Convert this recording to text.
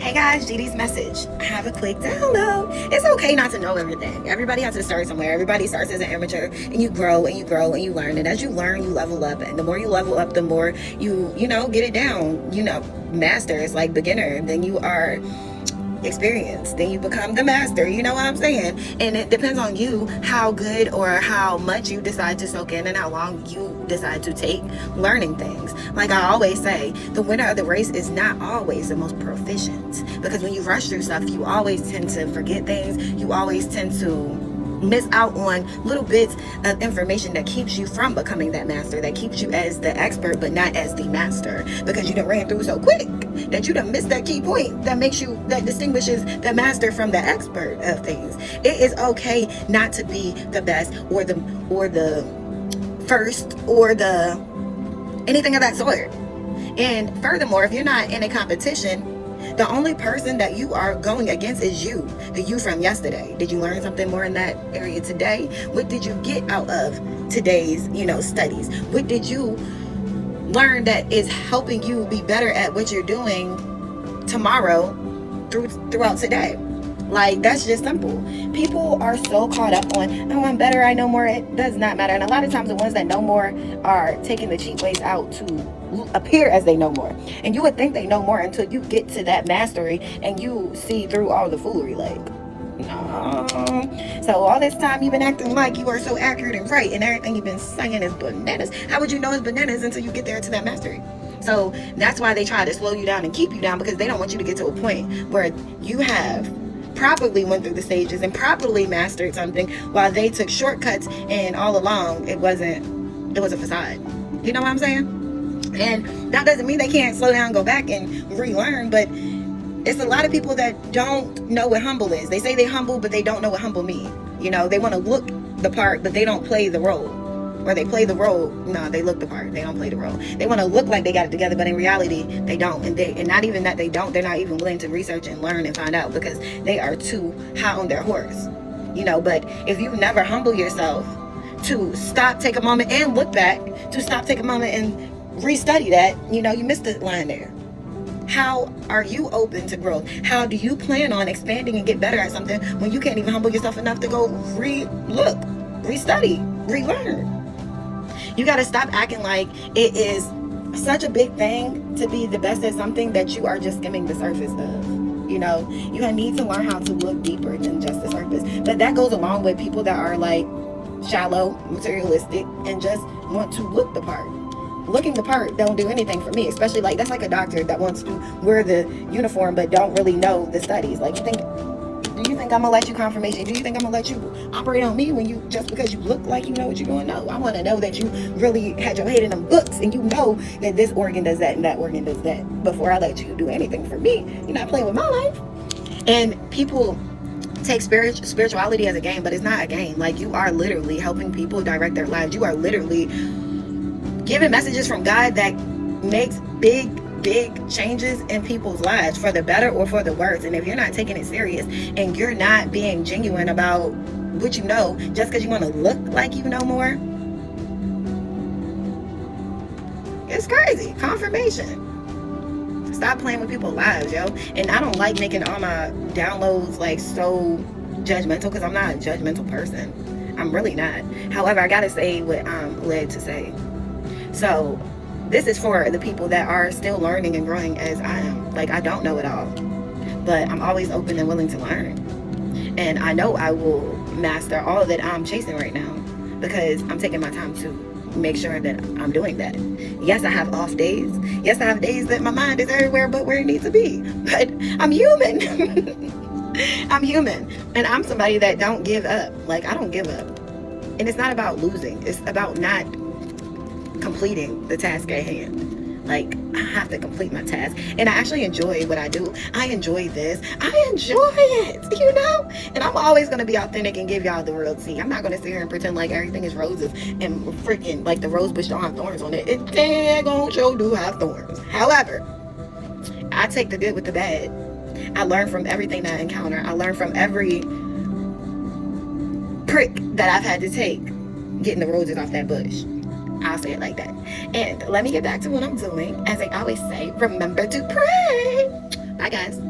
Hey guys, GD's message. I have a quick download. It's okay not to know everything. Everybody has to start somewhere. Everybody starts as an amateur, and you grow and you grow and you learn. And as you learn, you level up. And the more you level up, the more you get it down. Master is like beginner. Then you are experience, then you become the master. You know what I'm saying? And it depends on you how good or how much you decide to soak in and how long you decide to take learning things. Like I always say, the winner of the race is not always the most proficient, because when you rush through stuff, you always tend to forget things. You always tend to miss out on little bits of information that keeps you from becoming that master, that keeps you as the expert but not as the master, because you done ran through so quick that you done missed that key point that distinguishes the master from the expert of things. It is okay not to be the best or the first or the anything of that sort. And furthermore, if you're not in a competition, the only person that you are going against is you, the you from yesterday. Did you learn something more in that area today? What did you get out of today's, studies? What did you learn that is helping you be better at what you're doing tomorrow throughout today? Like, that's just simple. People are so caught up on, oh, I'm better, I know more. It does not matter. And a lot of times the ones that know more are taking the cheap ways out to appear as they know more. And you would think they know more until you get to that mastery and you see through all the foolery. Like, no. So all this time you've been acting like you are so accurate and right, and everything you've been saying is bananas. How would you know it's bananas until you get there to that mastery? So that's why they try to slow you down and keep you down, because they don't want you to get to a point where you have properly went through the stages and properly mastered something, while they took shortcuts and all along it was a facade. You know what I'm saying? And that doesn't mean they can't slow down, go back and relearn, but it's a lot of people that don't know what humble is. They say they humble, but they don't know what humble means. They want to look the part, but they don't play the role. Or they play the role, no, they look the part, they don't play the role. They want to look like they got it together, but in reality they don't. And not even that they don't, they're not even willing to research and learn and find out, because they are too high on their horse. But if you never humble yourself to stop, take a moment and look back, to stop, take a moment and restudy that, you missed the line there. How are you open to growth? How do you plan on expanding and get better at something when you can't even humble yourself enough to go re-look, restudy, relearn? You got to stop acting like it is such a big thing to be the best at something that you are just skimming the surface of. You need to learn how to look deeper than just the surface. But that goes along with people that are like shallow, materialistic, and just want to look the part. Looking the part don't do anything for me, especially that's like a doctor that wants to wear the uniform but don't really know the studies. Like, do you think I'm gonna let you confirmation? Do you think I'm gonna let you operate on me when just because you look like you know what you're doing? No, I want to know that you really had your head in them books and you know that this organ does that and that organ does that before I let you do anything for me. You're not playing with my life. And people take spirituality as a game, but it's not a game. Like, you are literally helping people direct their lives. You are literally giving messages from God that makes big changes in people's lives, for the better or for the worse. And if you're not taking it serious and you're not being genuine about what you know, just because you want to look like you know more, it's crazy. Confirmation. Stop playing with people's lives, yo. And I don't like making all my downloads so judgmental, because I'm not a judgmental person. I'm really not. However, I gotta say what I'm led to say. So this is for the people that are still learning and growing as I am. Like, I don't know it all, but I'm always open and willing to learn. And I know I will master all that I'm chasing right now, because I'm taking my time to make sure that I'm doing that. Yes, I have off days. Yes, I have days that my mind is everywhere but where it needs to be. But I'm human. I'm human. And I'm somebody that don't give up. Like, I don't give up. And it's not about losing. It's about not completing the task at hand. Like, I have to complete my task, and I actually enjoy what I do. I enjoy this. I enjoy it, and I'm always going to be authentic and give y'all the real tea. I'm not going to sit here and pretend like everything is roses and freaking like the rose bush don't have thorns on it. It daggone sure do have thorns. However, I take the good with the bad. I learn from everything that I encounter. I learn from every prick that I've had to take getting the roses off that bush. I'll say it like that. And let me get back to what I'm doing. As I always say, remember to pray. Bye, guys.